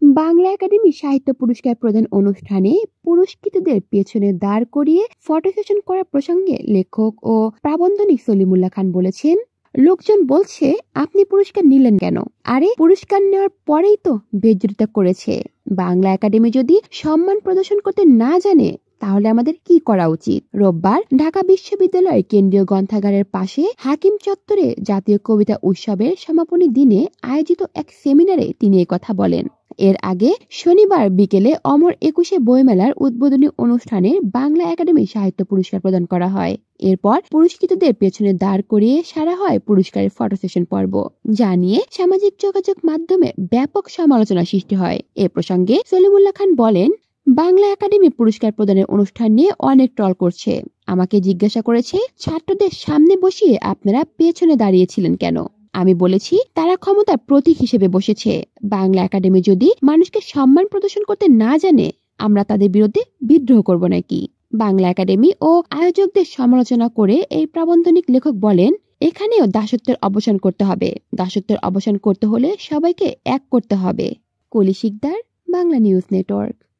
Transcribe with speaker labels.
Speaker 1: Bangla academy সাহিত্য পুরস্কার প্রদান অনুষ্ঠানে পুরস্কৃতদের পেছনে দাঁড় করিয়ে ফটো সেশন করার প্রসঙ্গে লেখক ও প্রাবন্ধিক সলিমুল্লাহ খান বলেছেন, লোকজন বলছে আপনি পুরস্কার নিলেন কেন? আরে পুরস্কার নেওয়ার পরেই তো বেজ্জতিটা করেছে। বাংলা একাডেমি যদি সম্মান প্রদর্শন করতে না জানে তাহলে আমাদের কি করা উচিত? রোববার ঢাকা বিশ্ববিদ্যালয়ের কেন্দ্রীয় গ্রন্থাগারের পাশে হাকিম চত্বরে জাতীয় কবিতা উৎসবের সমাপনী দিনে আয়োজিত এক সেমিনারে তিনি কথা বলেন। এর আগে শনিবার বিকেলে অমর ২১ বইমেলার উদ্বোধনী অনুষ্ঠানে বাংলা একাডেমি সাহিত্য পুরস্কার প্রদান করা হয়। এরপর পুরস্কৃতদের পেছনে দাঁড় করিয়ে সারা হয় পুরস্কারের ফটো সেশন পর্ব, যা নিয়ে সামাজিক যোগাযোগ মাধ্যমে ব্যাপক সমালোচনা সৃষ্টি হয়। এ প্রসঙ্গে সলিমুল্লাহ খান বলেন, বাংলা একাডেমি পুরস্কার প্রদানের অনুষ্ঠান নিয়ে অনেক ট্রল করছে। আমাকে জিজ্ঞাসা করেছে ছাত্রদের সামনে বসিয়ে আপনারা পেছনে দাঁড়িয়েছিলেন কেন? আমি বলেছি তারা ক্ষমতার প্রতীক হিসেবে বসেছে। বাংলা একাডেমি যদি মানুষকে সম্মান প্রদর্শন করতে না জানে আমরা তাদের বিরুদ্ধে বিদ্রোহ করব নাকি? বাংলা একাডেমি ও আয়োজকদের সমালোচনা করে এই প্রাবন্ধিক লেখক বলেন, এখানেও দাসত্বের অবসান করতে হবে। দাসত্বের অবসান করতে হলে সবাইকে এক করতে হবে। কলি শিকদার, বাংলা নিউজ নেটওয়ার্ক।